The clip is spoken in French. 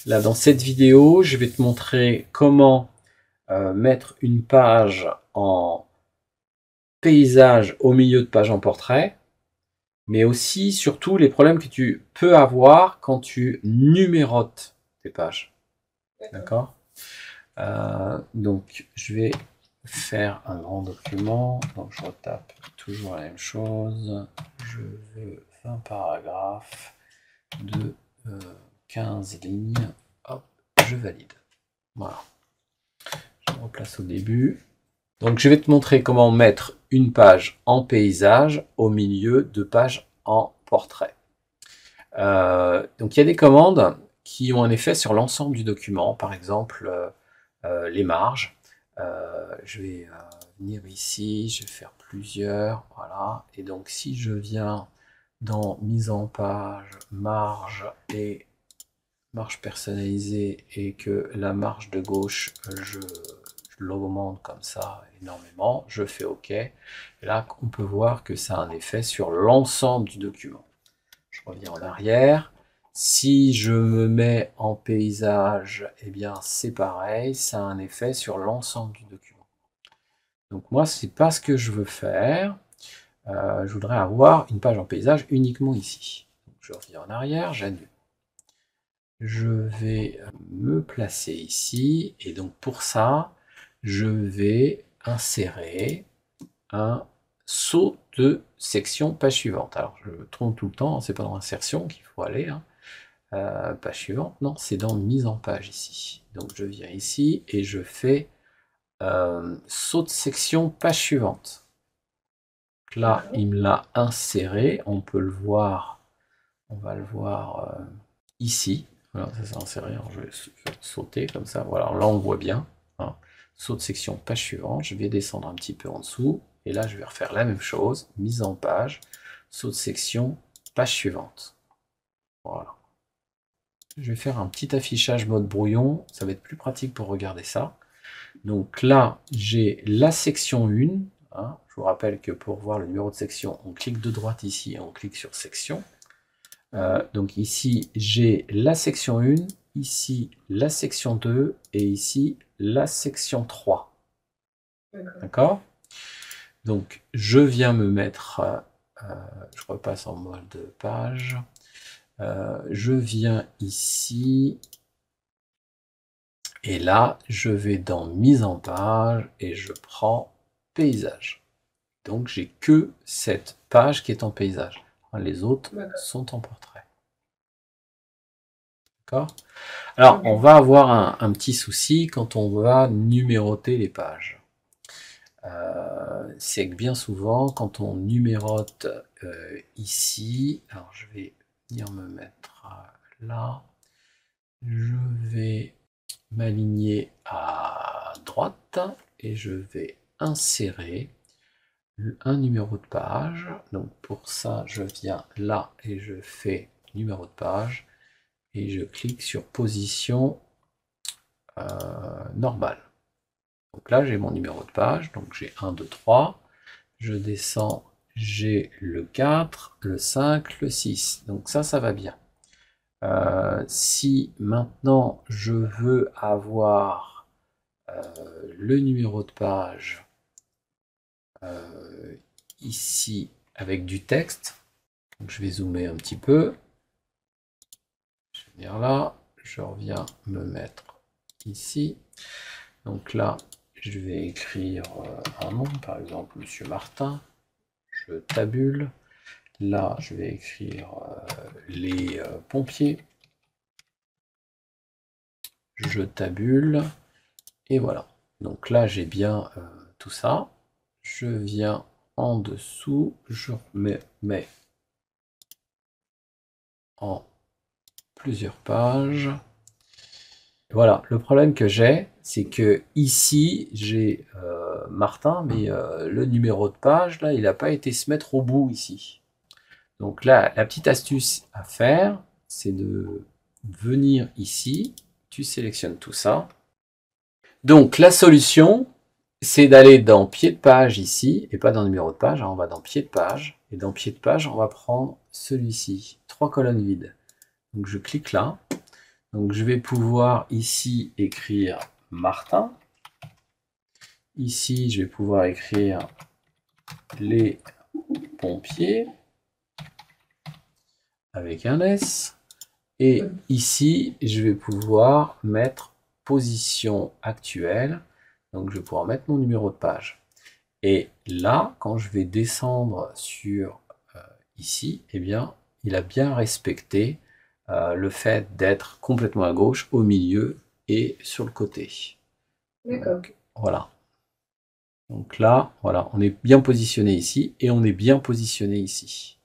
Là, dans cette vidéo, je vais te montrer comment mettre une page en paysage au milieu de page en portrait, mais aussi, surtout, les problèmes que tu peux avoir quand tu numérotes tes pages. D'accord? Donc, je vais faire un grand document. Donc, je retape toujours la même chose. Je veux 20 paragraphes de 15 lignes. Hop, je valide. Voilà. Je me replace au début. Donc, je vais te montrer comment mettre une page en paysage au milieu de pages en portrait. Donc, il y a des commandes qui ont un effet sur l'ensemble du document. Par exemple, les marges. Je vais venir ici, je vais faire plusieurs. Voilà. Et donc, si je viens dans mise en page, marge et marge personnalisée et que la marge de gauche, je l'augmente comme ça énormément, je fais OK. Et là, on peut voir que ça a un effet sur l'ensemble du document. Je reviens en arrière. Si je me mets en paysage, eh bien c'est pareil, ça a un effet sur l'ensemble du document. Donc moi, c'est pas ce que je veux faire. Je voudrais avoir une page en paysage uniquement ici. Donc, je reviens en arrière, j'annule. Je vais me placer ici, et donc pour ça, je vais insérer un saut de section page suivante. Alors je me trompe tout le temps, c'est pas dans insertion qu'il faut aller, hein. Page suivante, non, c'est dans mise en page ici. Donc je viens ici et je fais saut de section page suivante. Là, il me l'a inséré, on peut le voir, on va le voir ici. Voilà, ça s'est inséré, alors je vais sauter comme ça, voilà, là on le voit bien, hein. Saut de section page suivante, je vais descendre un petit peu en dessous, et là je vais refaire la même chose, mise en page, saut de section page suivante. Voilà. Je vais faire un petit affichage mode brouillon, ça va être plus pratique pour regarder ça. Donc là, j'ai la section 1, hein. Je vous rappelle que pour voir le numéro de section, on clique de droite ici et on clique sur section. Donc ici, j'ai la section 1, ici la section 2 et ici la section 3. D'accord? Donc je viens me mettre, je repasse en mode page, je viens ici, et là je vais dans mise en page et je prends paysage. Donc j'ai que cette page qui est en paysage. Les autres sont en portrait. D'accord? Alors, on va avoir un petit souci quand on va numéroter les pages. C'est que bien souvent, quand on numérote ici, alors je vais venir me mettre là, je vais m'aligner à droite et je vais insérer un numéro de page. Donc pour ça, je viens là et je fais numéro de page et je clique sur position normale. Donc là, j'ai mon numéro de page, donc j'ai 1, 2, 3. Je descends, j'ai le 4, le 5, le 6. Donc ça va bien. Si maintenant je veux avoir le numéro de page ici avec du texte, donc je vais zoomer un petit peu. Je vais venir là, je reviens me mettre ici. Donc là, je vais écrire un nom, par exemple Monsieur Martin. Je tabule. Là, je vais écrire les pompiers. Je tabule. Et voilà. Donc là, j'ai bien tout ça. Je viens en dessous. Je mets en plusieurs pages. Voilà. Le problème que j'ai, c'est que ici, j'ai Martin, mais le numéro de page, là, il n'a pas été se mettre au bout ici. Donc là, la petite astuce à faire, c'est de venir ici, tu sélectionnes tout ça. Donc la solution, c'est d'aller dans pied de page ici, et pas dans numéro de page, hein, on va dans pied de page, et dans pied de page, on va prendre celui-ci, 3 colonnes vides. Donc je clique là, Donc je vais pouvoir ici écrire Martin. Ici, je vais pouvoir écrire les pompiers avec un S. Et ici, je vais pouvoir mettre position actuelle. Donc je vais pouvoir mettre mon numéro de page. Et là, quand je vais descendre sur ici, eh bien, il a bien respecté le fait d'être complètement à gauche, au milieu et sur le côté. D'accord. Voilà. Donc là, voilà, on est bien positionné ici et on est bien positionné ici.